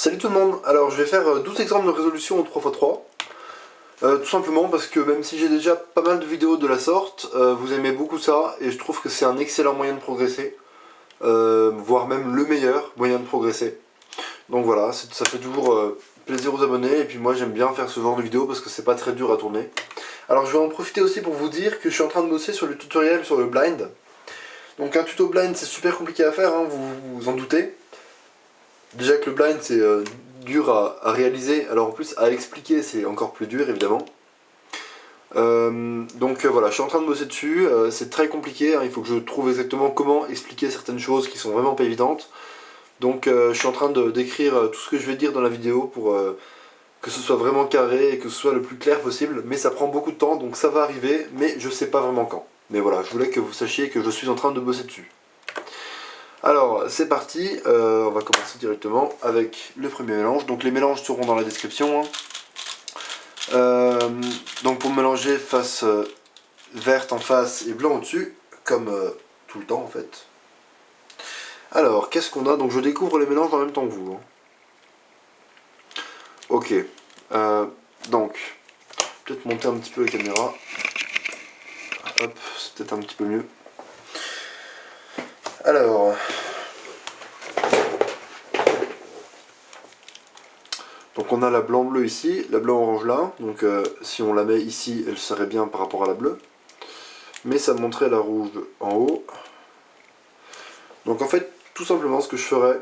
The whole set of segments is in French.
Salut tout le monde, alors je vais faire 12 exemples de résolution en 3x3. Tout simplement parce que même si j'ai déjà pas mal de vidéos de la sorte, vous aimez beaucoup ça et je trouve que c'est un excellent moyen de progresser. Voire même le meilleur moyen de progresser. Donc voilà, ça fait toujours plaisir aux abonnés et puis moi j'aime bien faire ce genre de vidéos parce que c'est pas très dur à tourner. Alors je vais en profiter aussi pour vous dire que je suis en train de bosser sur le tutoriel sur le blind. Donc un tuto blind c'est super compliqué à faire, hein, vous vous en doutez. Déjà que le blind c'est dur à réaliser, alors en plus à expliquer c'est encore plus dur évidemment. Voilà, je suis en train de bosser dessus, c'est très compliqué, hein, il faut que je trouve exactement comment expliquer certaines choses qui sont vraiment pas évidentes. Donc je suis en train d'écrire tout ce que je vais dire dans la vidéo pour que ce soit vraiment carré et que ce soit le plus clair possible, mais ça prend beaucoup de temps donc ça va arriver, mais je sais pas vraiment quand. Mais voilà, je voulais que vous sachiez que je suis en train de bosser dessus. Alors c'est parti, on va commencer directement avec le premier mélange. Donc les mélanges seront dans la description. Donc pour mélanger face verte en face et blanc au-dessus, comme tout le temps en fait. Alors qu'est-ce qu'on a? Donc je découvre les mélanges en même temps que vous. Ok, donc peut-être monter un petit peu la caméra. Hop, c'est peut-être un petit peu mieux. Alors, donc on a la blanc-bleu ici, la blanc-orange là, donc si on la met ici, elle serait bien par rapport à la bleue. Mais ça montrait la rouge en haut. Donc en fait, tout simplement ce que je ferais,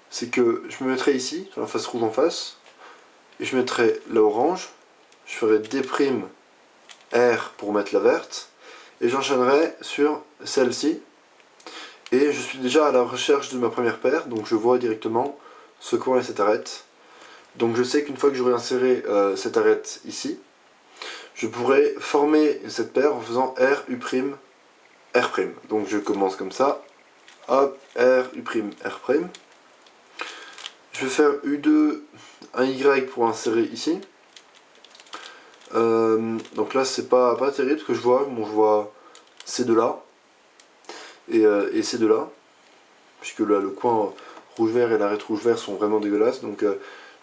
c'est que je me mettrais ici, sur la face rouge en face, et je mettrais la orange, je ferais D' R pour mettre la verte, et j'enchaînerai sur celle-ci, et je suis déjà à la recherche de ma première paire, donc je vois directement ce coin et cette arête. Donc je sais qu'une fois que j'aurai inséré cette arête ici, je pourrai former cette paire en faisant R, U', R'. Donc je commence comme ça, hop, R, U', R'. Je vais faire U2, un Y pour insérer ici. Donc là c'est pas terrible ce que je vois, bon je vois ces deux là et ces deux là, puisque là le coin rouge-vert et l'arête rouge-vert sont vraiment dégueulasses, donc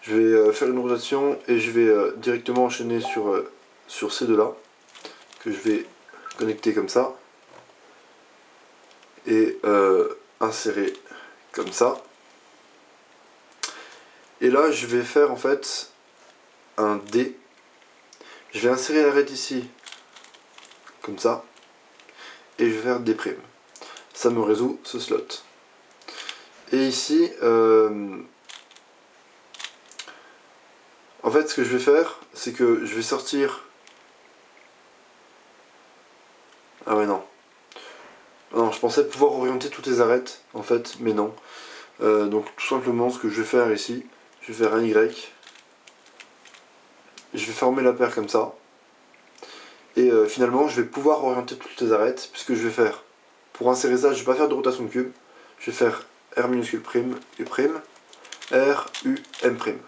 je vais faire une rotation et je vais directement enchaîner sur ces deux là, que je vais connecter comme ça, et insérer comme ça. Et là je vais faire en fait un D. Je vais insérer l'arête ici, comme ça, et je vais faire D'. Ça me résout ce slot. Et ici, en fait ce que je vais faire, c'est que je vais sortir... Ah ouais non. Non, je pensais pouvoir orienter toutes les arêtes, en fait, mais non. Donc tout simplement ce que je vais faire ici, je vais faire un Y. Je vais former la paire comme ça. Et finalement, je vais pouvoir orienter toutes les arêtes, puisque je vais faire, pour insérer ça, je ne vais pas faire de rotation de cube. Je vais faire R minuscule prime, U prime, R, U, M prime.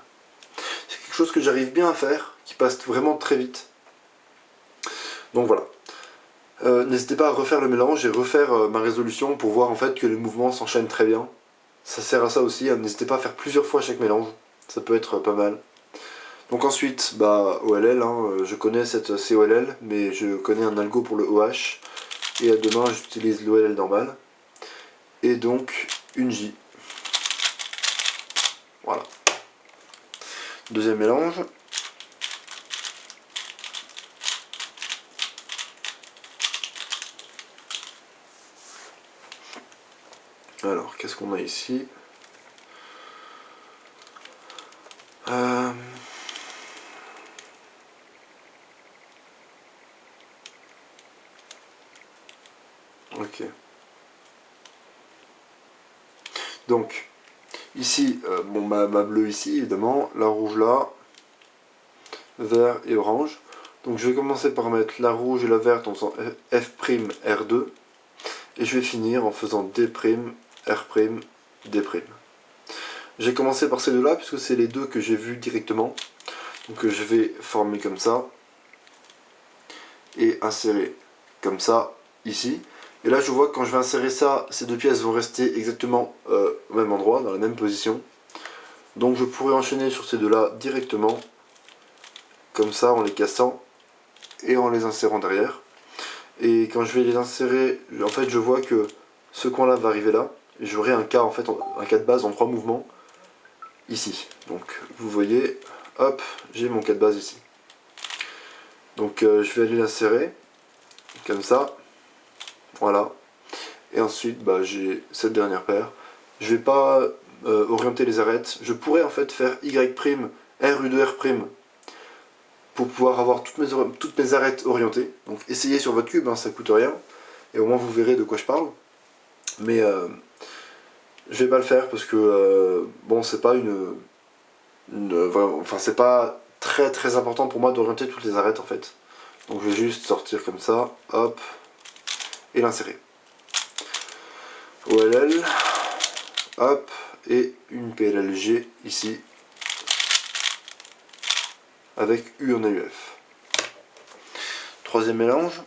C'est quelque chose que j'arrive bien à faire, qui passe vraiment très vite. Donc voilà. N'hésitez pas à refaire le mélange et refaire ma résolution pour voir en fait que les mouvements s'enchaînent très bien. Ça sert à ça aussi, n'hésitez pas à faire plusieurs fois chaque mélange, ça peut être pas mal. Donc ensuite, bah OLL, hein, je connais cette COLL, mais je connais un algo pour le OH, et à demain j'utilise l'OLL normal. Et donc une J. Voilà. Deuxième mélange. Alors, qu'est-ce qu'on a ici? Ok. Donc, ici, bon, ma bleue ici, évidemment, la rouge là, vert et orange. Donc je vais commencer par mettre la rouge et la verte en faisant F', R2. Et je vais finir en faisant D', R', D'. J'ai commencé par ces deux là, puisque c'est les deux que j'ai vus directement. Donc je vais former comme ça. Et insérer comme ça, ici. Et là je vois que quand je vais insérer ça, ces deux pièces vont rester exactement au même endroit, dans la même position. Donc je pourrais enchaîner sur ces deux-là directement, comme ça, en les cassant et en les insérant derrière. Et quand je vais les insérer, en fait je vois que ce coin-là va arriver là, et j'aurai un cas, en fait, un cas de base en 3 mouvements, ici. Donc vous voyez, hop, j'ai mon cas de base ici. Donc je vais aller l'insérer, comme ça, voilà. Et ensuite, j'ai cette dernière paire. Je vais pas orienter les arêtes. Je pourrais en fait faire Y', R, U2, R', pour pouvoir avoir toutes mes arêtes orientées. Donc essayez sur votre cube, hein, ça coûte rien. Et au moins vous verrez de quoi je parle. Mais je vais pas le faire parce que, bon, c'est pas enfin, c'est pas très très important pour moi d'orienter toutes les arêtes en fait. Donc je vais juste sortir comme ça, hop, et l'insérer. OLL, hop, et une PLLG ici, avec U en AUF. Troisième mélange.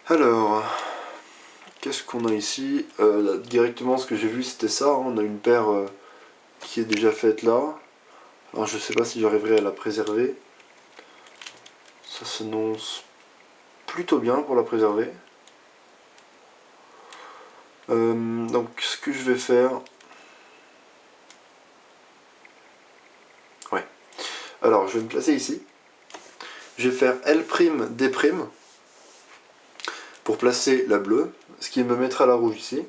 Alors, qu'est-ce qu'on a ici? Là, directement, ce que j'ai vu, c'était ça. Hein. On a une paire qui est déjà faite là. Alors, je sais pas si j'arriverai à la préserver. Ça s'annonce plutôt bien pour la préserver. Donc, ce que je vais faire... Ouais. Alors, je vais me placer ici. Je vais faire L', D', pour placer la bleue, ce qui me mettra la rouge ici.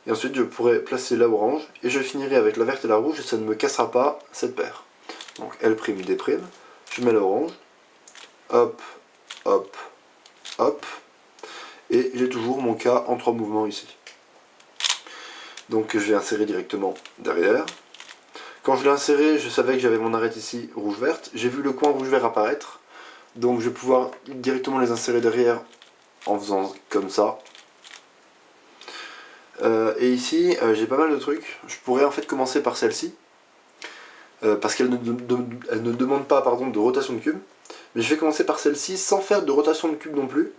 Et ensuite je pourrai placer la orange, et je finirai avec la verte et la rouge, et ça ne me cassera pas cette paire. Donc L', D', je mets la orange, hop, hop, hop, et j'ai toujours mon cas en 3 mouvements ici. Donc je vais insérer directement derrière. Quand je l'ai inséré, je savais que j'avais mon arête ici rouge-verte, j'ai vu le coin rouge-vert apparaître, donc je vais pouvoir directement les insérer derrière en faisant comme ça. Et ici, j'ai pas mal de trucs. Je pourrais en fait commencer par celle-ci, parce qu'elle ne demande pas de rotation de cube. Mais je vais commencer par celle-ci sans faire de rotation de cube non plus,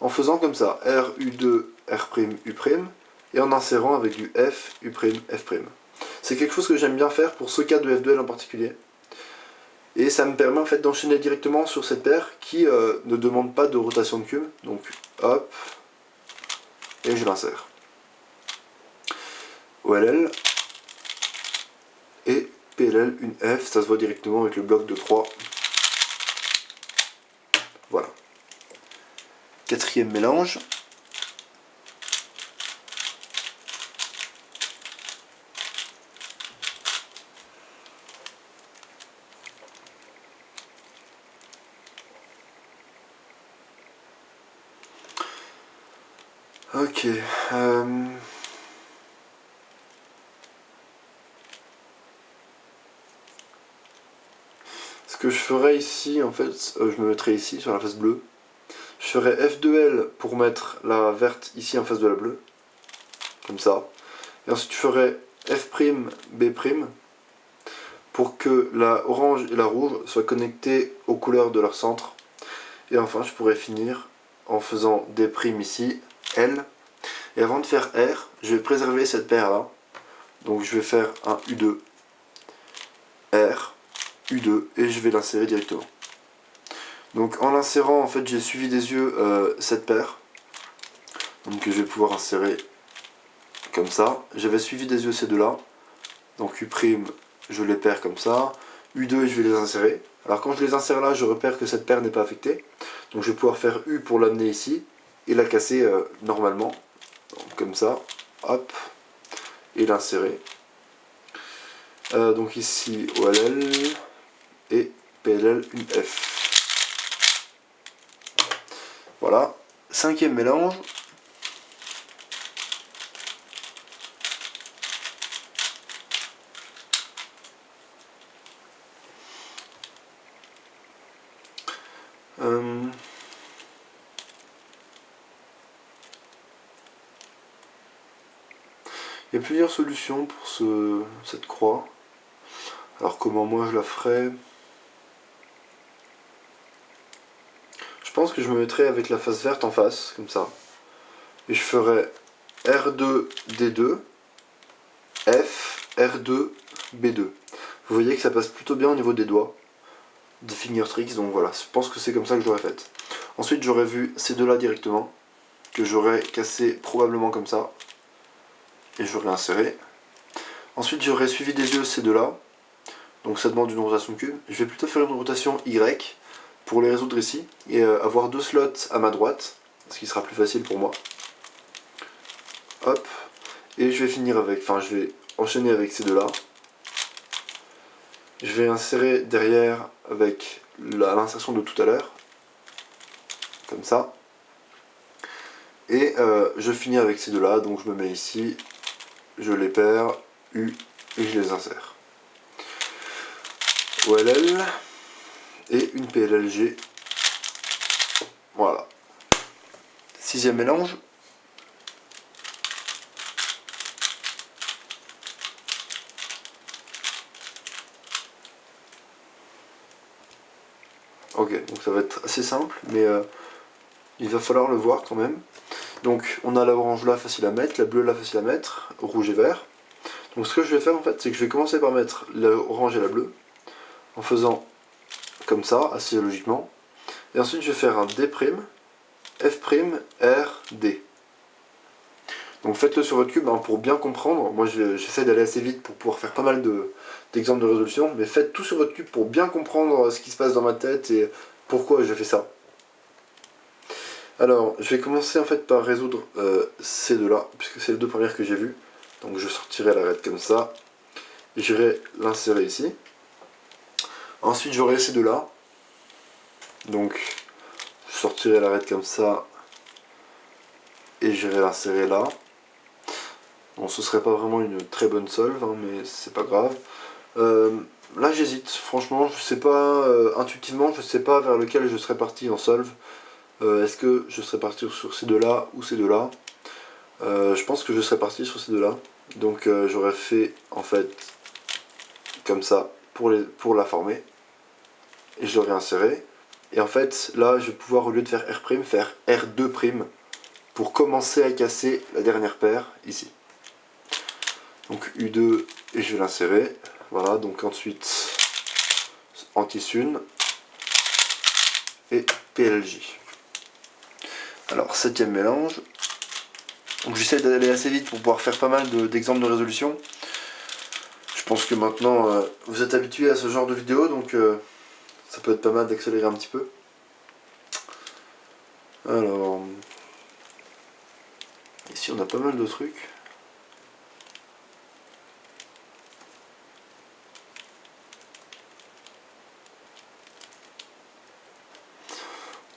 en faisant comme ça, R, U2, R', U', et en insérant avec du F, U', F'. C'est quelque chose que j'aime bien faire pour ce cas de F2L en particulier. Et ça me permet en fait d'enchaîner directement sur cette paire qui ne demande pas de rotation de cube. Donc hop, et je l'insère. OLL et PLL, une F, ça se voit directement avec le bloc de 3. Voilà. Quatrième mélange. Ok. Ce que je ferai ici, en fait, je me mettrai ici sur la face bleue. Je ferai F2L pour mettre la verte ici en face de la bleue. Comme ça. Et ensuite je ferai F', B', pour que la orange et la rouge soient connectées aux couleurs de leur centre. Et enfin je pourrais finir en faisant D' ici, L. Et avant de faire R, je vais préserver cette paire là. Donc je vais faire un U2, R, U2, et je vais l'insérer directement. Donc en l'insérant, en fait, j'ai suivi des yeux cette paire. Donc je vais pouvoir insérer comme ça. J'avais suivi des yeux ces deux-là. Donc U', je les perds comme ça. U2, je vais les insérer. Alors quand je les insère là, je repère que cette paire n'est pas affectée. Donc je vais pouvoir faire U pour l'amener ici et la casser normalement. Donc, comme ça, hop, et l'insérer. Donc ici OLL et PLL, une F. Voilà. Cinquième mélange. Il y a plusieurs solutions pour cette croix. Alors comment moi je la ferai? pense que je me mettrai avec la face verte en face, comme ça. Et je ferai R2, D2, F, R2, B2. Vous voyez que ça passe plutôt bien au niveau des doigts, des finger tricks, donc voilà, je pense que c'est comme ça que j'aurais fait. Ensuite j'aurais vu ces deux-là directement, que j'aurais cassé probablement comme ça, et j'aurais inséré. Ensuite j'aurais suivi des yeux ces deux-là, donc ça demande une rotation cube. Je vais plutôt faire une rotation Y, pour les résoudre ici, et avoir deux slots à ma droite, ce qui sera plus facile pour moi. Hop, et je vais finir avec, enfin je vais enchaîner avec ces deux-là. Je vais insérer derrière avec l'insertion de tout à l'heure, comme ça. Et je finis avec ces deux-là, donc je me mets ici, je les perds, U, et je les insère. OLL, et une PLLG. Voilà. Sixième mélange. Ok, donc ça va être assez simple, mais il va falloir le voir quand même. Donc on a la orange là facile à mettre, la bleue là facile à mettre, rouge et vert. Donc ce que je vais faire en fait, c'est que je vais commencer par mettre l'orange et la bleue, en faisant comme ça, assez logiquement. Et ensuite je vais faire un D', F', R, D. Donc faites-le sur votre cube hein, pour bien comprendre. Moi j'essaie d'aller assez vite pour pouvoir faire pas mal d'exemples de résolution, mais faites tout sur votre cube pour bien comprendre ce qui se passe dans ma tête et pourquoi je fais ça. Alors je vais commencer en fait par résoudre ces deux-là, puisque c'est les deux premières que j'ai vues. Donc je sortirai l'arête comme ça, j'irai l'insérer ici. Ensuite j'aurai ces deux-là, donc je sortirai l'arête comme ça, et j'irai l'insérer là. Bon, ce serait pas vraiment une très bonne solve, hein, mais c'est pas grave. Là j'hésite, franchement, je sais pas, intuitivement, je sais pas vers lequel je serais parti en solve. Est-ce que je serais parti sur ces deux-là ou ces deux-là? Je pense que je serais parti sur ces deux-là. Donc j'aurais fait en fait comme ça pour la former. Et je l'aurais inséré. Et en fait là je vais pouvoir au lieu de faire R', faire R2' pour commencer à casser la dernière paire ici. Donc U2 et je vais l'insérer. Voilà, donc ensuite anti-sun et PLJ. Alors septième mélange. Donc j'essaie d'aller assez vite pour pouvoir faire pas mal d'exemples de résolution. Je pense que maintenant vous êtes habitués à ce genre de vidéo, donc ça peut être pas mal d'accélérer un petit peu. Alors, ici on a pas mal de trucs.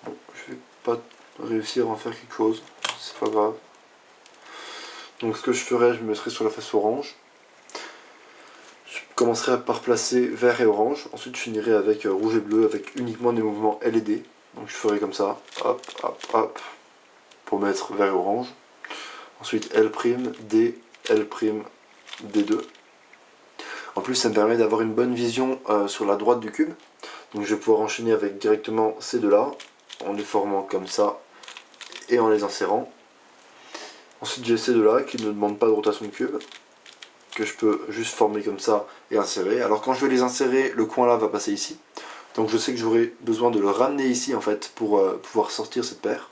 Bon, je vais pas réussir à en faire quelque chose, c'est pas grave. Donc ce que je ferai, je me mettrai sur la face orange. Je commencerai par placer vert et orange, ensuite je finirai avec rouge et bleu avec uniquement des mouvements L et D. Donc je ferai comme ça, hop, hop, hop, pour mettre vert et orange. Ensuite L', D, L', D2. En plus ça me permet d'avoir une bonne vision sur la droite du cube. Donc je vais pouvoir enchaîner avec directement ces deux-là, en les formant comme ça et en les insérant. Ensuite j'ai ces deux-là qui ne demandent pas de rotation de cube, que je peux juste former comme ça et insérer. Alors quand je vais les insérer, le coin là va passer ici. Donc je sais que j'aurai besoin de le ramener ici en fait pour pouvoir sortir cette paire.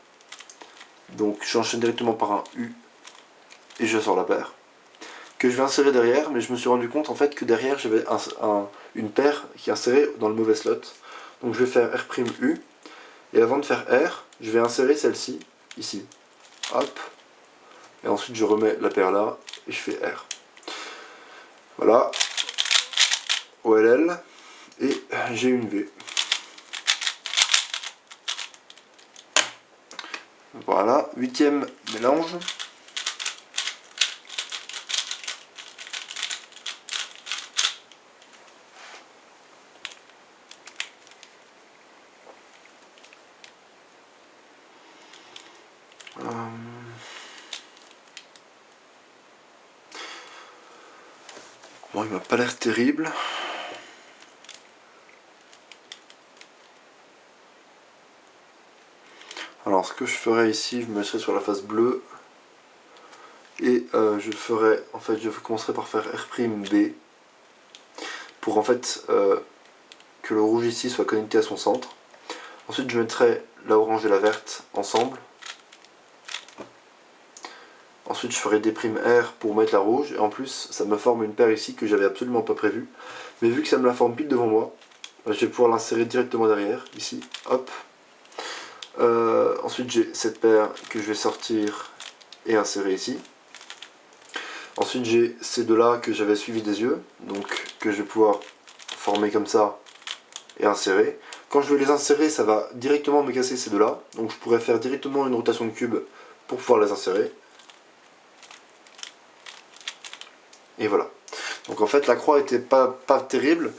Donc j'enchaîne directement par un U et je sors la paire. Que je vais insérer derrière, mais je me suis rendu compte en fait que derrière j'avais une paire qui est insérée dans le mauvais slot. Donc je vais faire R', et avant de faire R, je vais insérer celle-ci, ici. Hop. Et ensuite je remets la paire là, et je fais R. Voilà. OLL. Et j'ai une V. Voilà, huitième mélange. Bon, il m'a pas l'air terrible. Alors ce que je ferai ici, je me mettrai sur la face bleue. Et je ferai, en fait je commencerai par faire R''B. Pour en fait que le rouge ici soit connecté à son centre. Ensuite je mettrai la orange et la verte ensemble. Ensuite je ferai d'R' pour mettre la rouge. Et en plus ça me forme une paire ici que j'avais absolument pas prévu. Mais vu que ça me la forme pile devant moi, je vais pouvoir l'insérer directement derrière, ici, hop. Ensuite j'ai cette paire que je vais sortir et insérer ici. Ensuite j'ai ces deux là que j'avais suivi des yeux, donc que je vais pouvoir former comme ça et insérer. Quand je vais les insérer, ça va directement me casser ces deux là, donc je pourrais faire directement une rotation de cube pour pouvoir les insérer. Et voilà. Donc en fait la croix était pas terrible,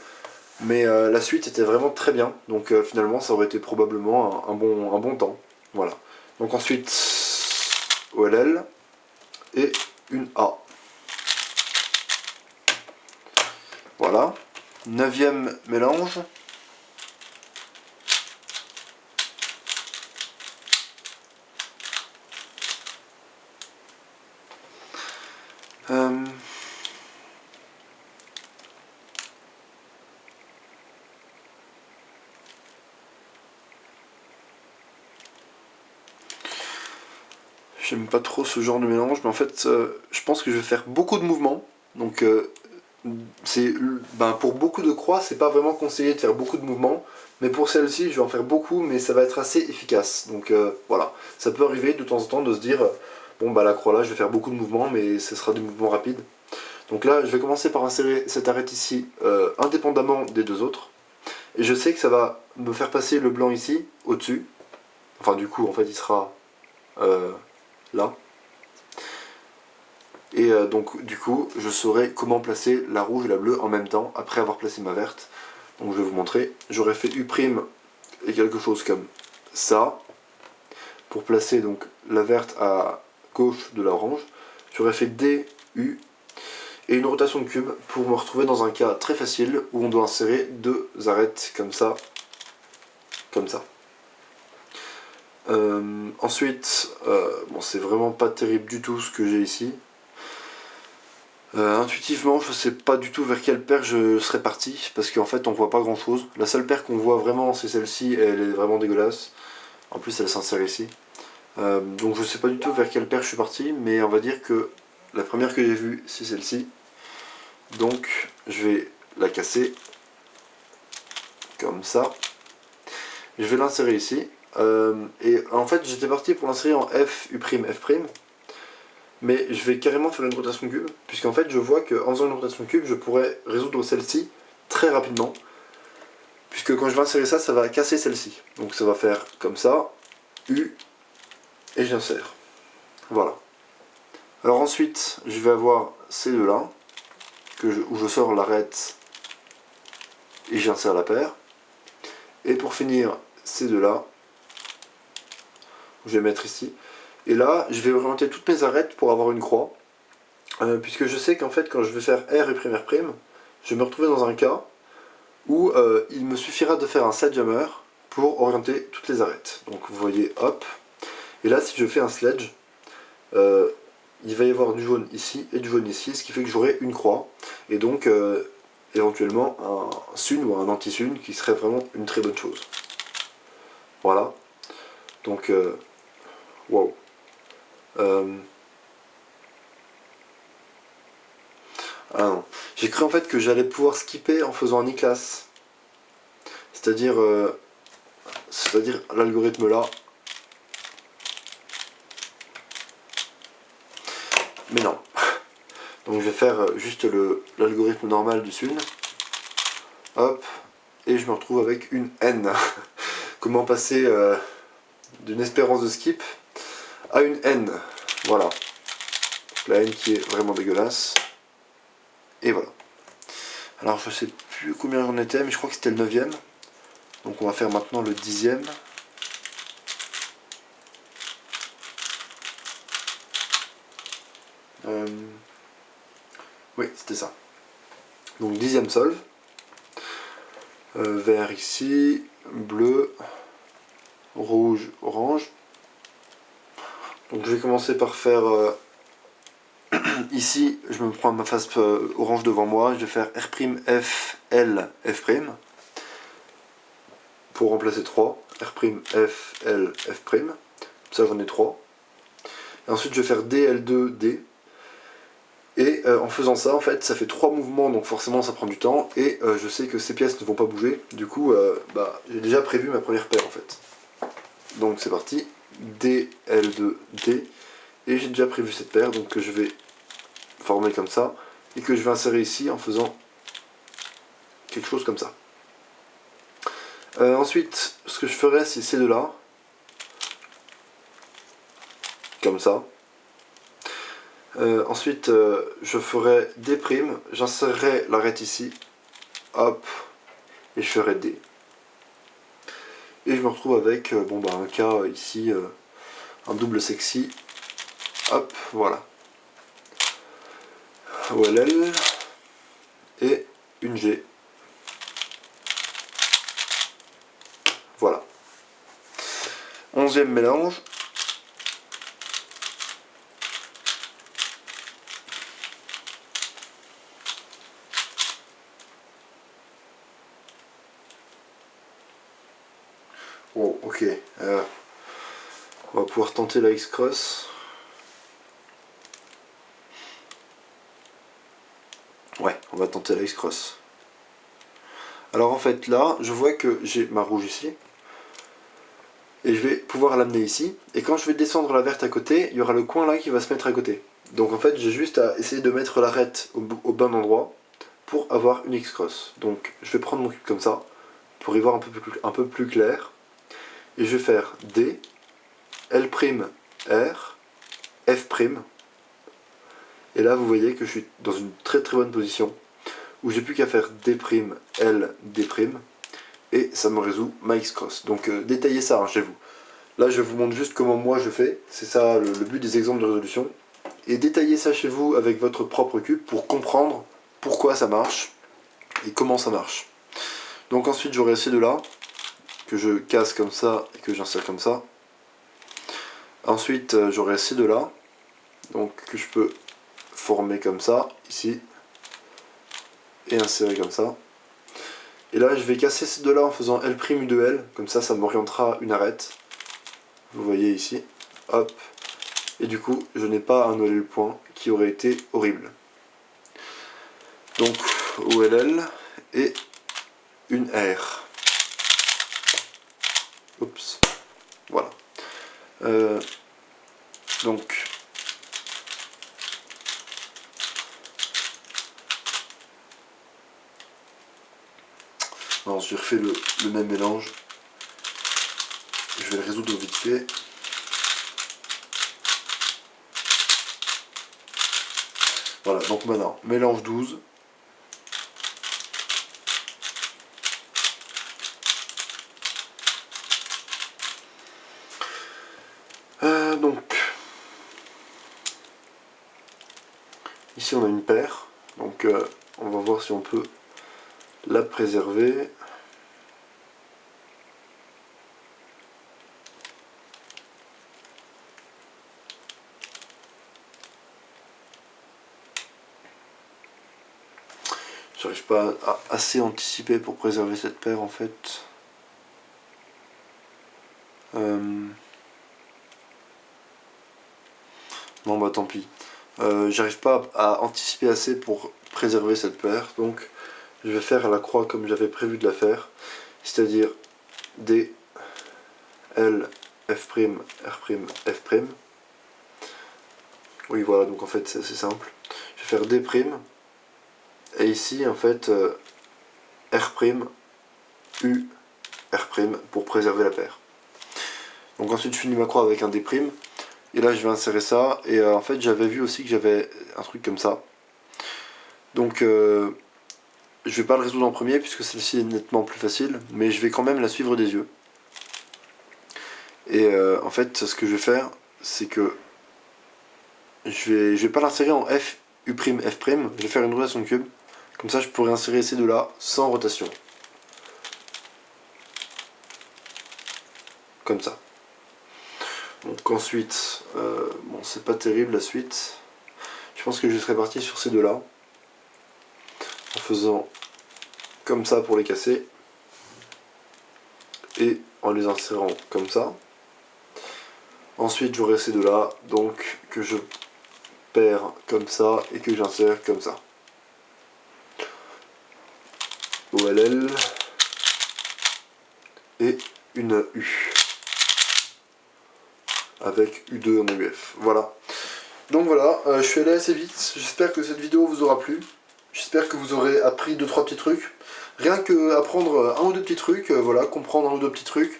mais la suite était vraiment très bien, donc finalement ça aurait été probablement un bon temps. Voilà. Donc ensuite OLL et une A. Voilà. 9e mélange. J'aime pas trop ce genre de mélange, mais en fait, je pense que je vais faire beaucoup de mouvements. Donc, pour beaucoup de croix, c'est pas vraiment conseillé de faire beaucoup de mouvements. Mais pour celle-ci, je vais en faire beaucoup, mais ça va être assez efficace. Donc voilà, ça peut arriver de temps en temps de se dire, bon bah la croix là, je vais faire beaucoup de mouvements, mais ce sera des mouvements rapides. Donc là, je vais commencer par insérer cette arête ici, indépendamment des deux autres. Et je sais que ça va me faire passer le blanc ici, au-dessus. Enfin du coup, en fait, il sera là. Et donc du coup, je saurai comment placer la rouge et la bleue en même temps, après avoir placé ma verte. Donc je vais vous montrer. J'aurais fait U' et quelque chose comme ça, pour placer donc la verte à gauche de la orange. J'aurais fait D, U, et une rotation de cube pour me retrouver dans un cas très facile où on doit insérer deux arêtes comme ça. Ensuite, bon, c'est vraiment pas terrible du tout ce que j'ai ici. Intuitivement, je sais pas du tout vers quelle paire je serais parti, parce qu'en fait on voit pas grand chose. La seule paire qu'on voit vraiment c'est celle-ci, elle est vraiment dégueulasse. En plus elle s'insère ici. Donc je sais pas du tout vers quelle paire je suis parti, mais on va dire que la première que j'ai vue c'est celle-ci. Donc je vais la casser comme ça. Je vais l'insérer ici. Et en fait j'étais parti pour l'insérer en F, U', F'. Mais je vais carrément faire une rotation cube, puisqu'en fait je vois qu'en faisant une rotation cube, je pourrais résoudre celle-ci très rapidement. Puisque quand je vais insérer ça, ça va casser celle-ci. Donc ça va faire comme ça, U, et j'insère. Voilà. Alors ensuite, je vais avoir ces deux-là, où je sors l'arête et j'insère la paire. Et pour finir, ces deux-là, je vais mettre ici. Et là, je vais orienter toutes mes arêtes pour avoir une croix. Puisque je sais qu'en fait, quand je vais faire R et R', je vais me retrouver dans un cas où il me suffira de faire un sledgehammer pour orienter toutes les arêtes. Donc vous voyez, hop. Et là, si je fais un sledge, il va y avoir du jaune ici et du jaune ici, ce qui fait que j'aurai une croix. Et donc, éventuellement, un sun ou un anti-sun qui serait vraiment une très bonne chose. Voilà. Donc, wow. Ah non. J'ai cru en fait que j'allais pouvoir skipper en faisant un e-class. C'est-à-dire l'algorithme là. Mais non. Donc je vais faire juste l'algorithme normal du sun. Hop. Et je me retrouve avec une N. Comment passer d'une espérance de skip à une N. Voilà. Donc la N qui est vraiment dégueulasse. Et voilà. Alors je sais plus combien j'en étais, mais je crois que c'était le 9ème. Donc on va faire maintenant le 10ème. Oui, c'était ça. Donc 10ème solve. Vert ici, bleu, rouge, orange. Donc je vais commencer par faire ici, je me prends ma face orange devant moi, je vais faire R', F, L, F', pour remplacer 3, R', F, L, F', ça j'en ai 3. Et ensuite je vais faire D, L2, D. Et en faisant ça, en fait, ça fait 3 mouvements, donc forcément ça prend du temps, et je sais que ces pièces ne vont pas bouger, du coup, j'ai déjà prévu ma première paire en fait. Donc c'est parti, D, L2, D, et j'ai déjà prévu cette paire, donc que je vais former comme ça, et que je vais insérer ici en faisant quelque chose comme ça. Ensuite, ce que je ferai, c'est ces deux-là, comme ça. Ensuite, je ferai D', j'insérerai l'arête ici, hop, et je ferai D. Et je me retrouve avec un cas ici, un double sexy, hop, voilà. OLL, et une G. Voilà. 11e mélange. Oh, ok. On va pouvoir tenter la X-Cross. Ouais, on va tenter la X-Cross. Alors en fait là, je vois que j'ai ma rouge ici. Et je vais pouvoir l'amener ici. Et quand je vais descendre la verte à côté, il y aura le coin là qui va se mettre à côté. Donc en fait, j'ai juste à essayer de mettre l'arête au bon endroit pour avoir une X-Cross. Donc je vais prendre mon cube comme ça, pour y voir un peu plus clair. Et je vais faire D, L', R, F'. Et là, vous voyez que je suis dans une très très bonne position, où j'ai plus qu'à faire D', L, D', et ça me résout ma X-Cross. Donc détaillez ça chez vous. Là, je vous montre juste comment moi je fais. C'est ça le but des exemples de résolution. Et détaillez ça chez vous avec votre propre cube pour comprendre pourquoi ça marche et comment ça marche. Donc ensuite, j'aurai ces deux-là, que je casse comme ça et que j'insère comme ça. Ensuite, j'aurai ces deux-là, donc que je peux former comme ça, ici, et insérer comme ça. Et là, je vais casser ces deux-là en faisant L' U de L, comme ça, ça m'orientera une arête. Vous voyez ici, hop. Et du coup, je n'ai pas un OLL point qui aurait été horrible. Donc, OLL et une R. Oups. Voilà. Donc, non, j'ai refait le même mélange. Je vais le résoudre vite fait. Voilà, donc maintenant, mélange 12. Donc, ici on a une paire, donc on va voir si on peut la préserver. J'arrive pas à assez anticiper pour préserver cette paire en fait. Non bah tant pis. J'arrive pas à anticiper assez pour préserver cette paire, donc je vais faire la croix comme j'avais prévu de la faire, c'est-à-dire D, L, F', R', F'. Oui voilà, donc en fait c'est assez simple. Je vais faire D', et ici en fait R', U, R' pour préserver la paire. Donc ensuite je finis ma croix avec un D', et là je vais insérer ça, et en fait j'avais vu aussi que j'avais un truc comme ça. Donc je vais pas le résoudre en premier puisque celle-ci est nettement plus facile, mais je vais quand même la suivre des yeux. Et en fait ce que je vais faire, c'est que je vais pas l'insérer en F, U', F', je vais faire une rotation de cube. Comme ça je pourrais insérer ces deux-là sans rotation. Comme ça. Donc ensuite, bon c'est pas terrible la suite. Je pense que je serais parti sur ces deux-là. En faisant comme ça pour les casser. Et en les insérant comme ça. Ensuite j'aurai ces deux-là, donc que je perds comme ça et que j'insère comme ça. OLL et une U avec U2 en EUF. Voilà. Donc voilà, je suis allé assez vite. J'espère que cette vidéo vous aura plu. J'espère que vous aurez appris 2-3 petits trucs. Rien que apprendre un ou deux petits trucs, voilà, comprendre un ou deux petits trucs,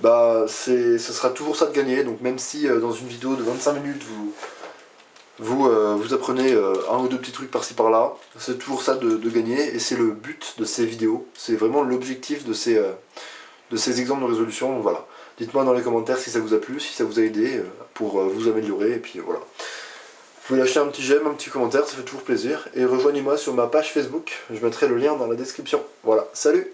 bah ce sera toujours ça de gagner. Donc même si dans une vidéo de 25 minutes vous apprenez un ou deux petits trucs par-ci par-là, c'est toujours ça de gagner, et c'est le but de ces vidéos, c'est vraiment l'objectif de ces exemples de résolution. Donc voilà, dites-moi dans les commentaires si ça vous a plu, si ça vous a aidé pour vous améliorer, et puis voilà. Vous pouvez lâcher un petit j'aime, un petit commentaire, ça fait toujours plaisir, et rejoignez-moi sur ma page Facebook, je mettrai le lien dans la description. Voilà, salut!